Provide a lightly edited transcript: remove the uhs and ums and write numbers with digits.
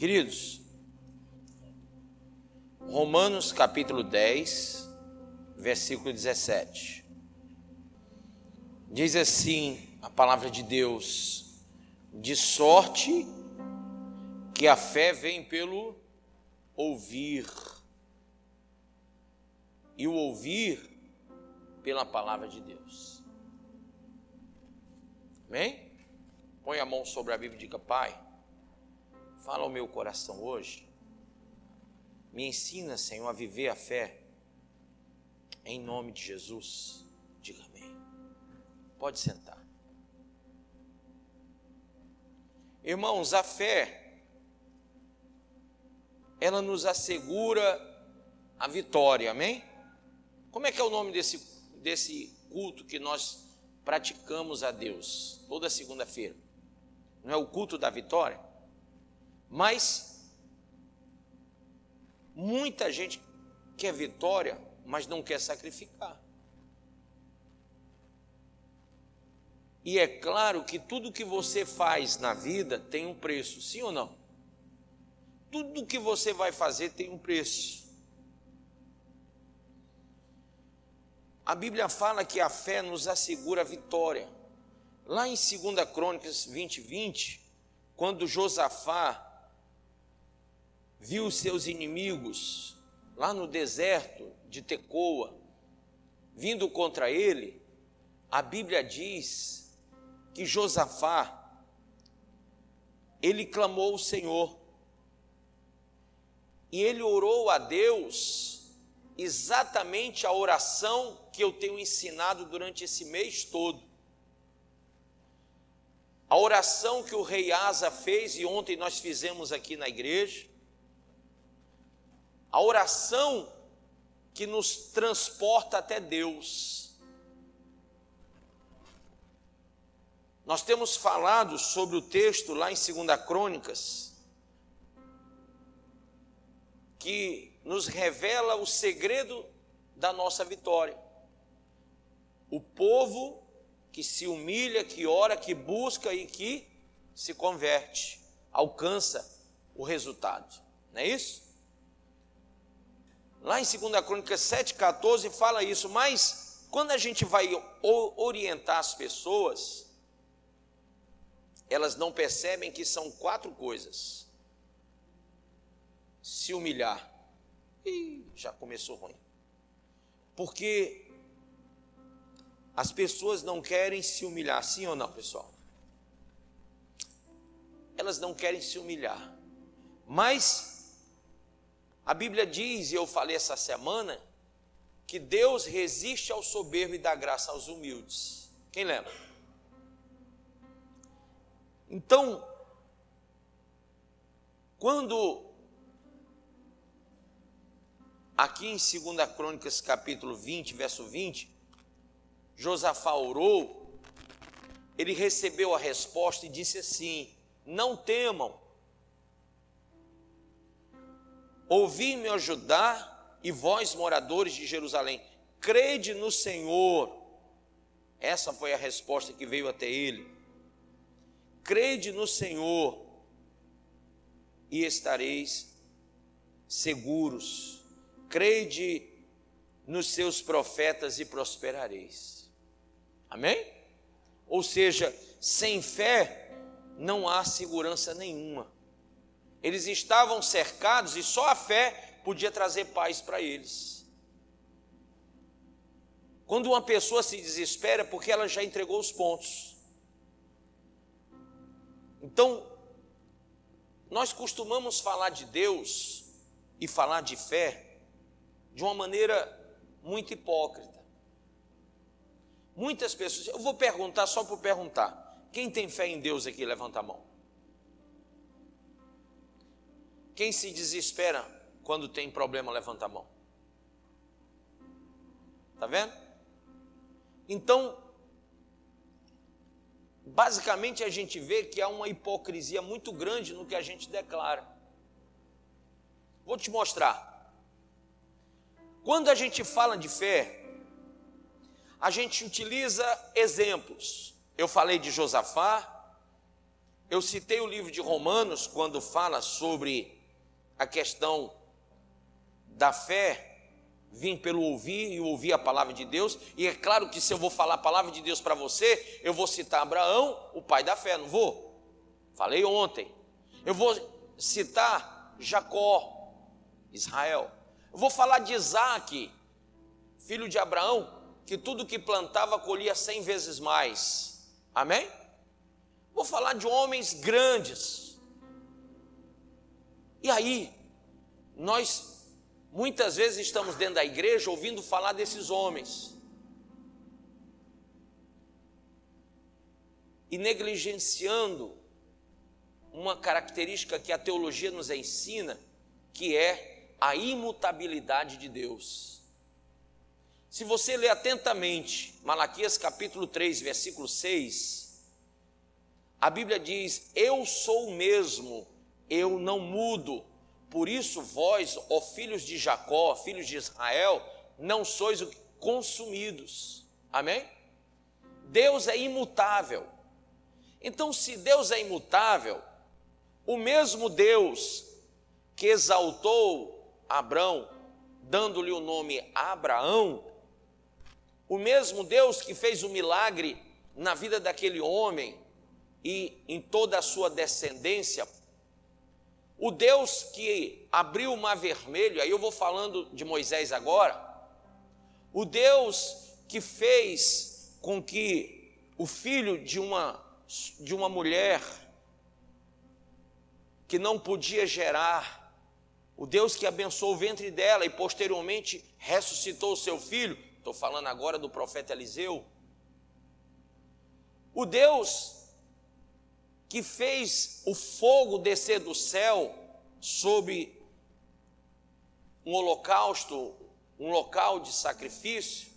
Queridos, Romanos capítulo 10, versículo 17. Diz assim a palavra de Deus: de sorte que a fé vem pelo ouvir, e o ouvir pela palavra de Deus. Amém? Põe a mão sobre a Bíblia e diga: Pai, fala ao meu coração hoje. Me ensina, Senhor, a viver a fé. Em nome de Jesus. Diga amém. Pode sentar. Irmãos, a fé, ela nos assegura a vitória, amém? Como é que é o nome desse culto que nós praticamos a Deus toda segunda-feira? Não é o culto da vitória? Mas muita gente quer vitória, mas não quer sacrificar. E é claro que tudo que você faz na vida tem um preço, sim ou não? Tudo que você vai fazer tem um preço. A Bíblia fala que a fé nos assegura a vitória. Lá em 2 Crônicas 20:20, quando Josafá viu seus inimigos lá no deserto de Tecoa, vindo contra ele, a Bíblia diz que Josafá, ele clamou ao Senhor, e ele orou a Deus exatamente a oração que eu tenho ensinado durante esse mês todo. A oração que o rei Asa fez e ontem nós fizemos aqui na igreja. A oração que nos transporta até Deus. Nós temos falado sobre o texto lá em 2 Crônicas, que nos revela o segredo da nossa vitória. O povo que se humilha, que ora, que busca e que se converte, alcança o resultado. Não é isso? Lá em 2 Crônicas 7,14 fala isso, mas quando a gente vai orientar as pessoas, elas não percebem que são 4 coisas. Se humilhar. Já começou ruim. Porque as pessoas não querem se humilhar, sim ou não, pessoal? Elas não querem se humilhar. Mas a Bíblia diz, e eu falei essa semana, que Deus resiste ao soberbo e dá graça aos humildes. Quem lembra? Então, quando aqui em 2 Crônicas capítulo 20, verso 20, Josafá orou, ele recebeu a resposta e disse assim: não temam, ouvi-me ajudar, e vós, moradores de Jerusalém, crede no Senhor. Essa foi a resposta que veio até ele. Crede no Senhor e estareis seguros. Crede nos seus profetas e prosperareis. Amém? Ou seja, sem fé não há segurança nenhuma. Eles estavam cercados e só a fé podia trazer paz para eles. Quando uma pessoa se desespera, é porque ela já entregou os pontos. Então, nós costumamos falar de Deus e falar de fé de uma maneira muito hipócrita. Muitas pessoas, eu vou perguntar só por perguntar, quem tem fé em Deus aqui, levanta a mão. Quem se desespera quando tem problema, levanta a mão. Está vendo? Então, basicamente a gente vê que há uma hipocrisia muito grande no que a gente declara. Vou te mostrar. Quando a gente fala de fé, a gente utiliza exemplos. Eu falei de Josafá, Eu citei o livro de Romanos quando fala sobre a questão da fé, vir pelo ouvir e ouvir a palavra de Deus. E é claro que se eu vou falar a palavra de Deus para você, eu vou citar Abraão, o pai da fé, não vou? Falei ontem. Eu vou citar Jacó, Israel. Eu vou falar de Isaac, filho de Abraão, que tudo que plantava colhia 100 vezes mais. Amém? Vou falar de homens grandes. E aí, nós muitas vezes estamos dentro da igreja ouvindo falar desses homens e negligenciando uma característica que a teologia nos ensina, que é a imutabilidade de Deus. Se você ler atentamente Malaquias capítulo 3, versículo 6, a Bíblia diz: eu sou o mesmo, eu não mudo. Por isso vós, ó filhos de Jacó, filhos de Israel, não sois consumidos. Amém? Deus é imutável. Então, se Deus é imutável, o mesmo Deus que exaltou Abrão, dando-lhe o nome Abraão, o mesmo Deus que fez o milagre na vida daquele homem e em toda a sua descendência, o Deus que abriu o mar vermelho, aí eu vou falando de Moisés agora, o Deus que fez com que o filho de uma mulher que não podia gerar, o Deus que abençoou o ventre dela e posteriormente ressuscitou o seu filho, estou falando agora do profeta Eliseu, o Deus que fez o fogo descer do céu sobre um holocausto, um local de sacrifício,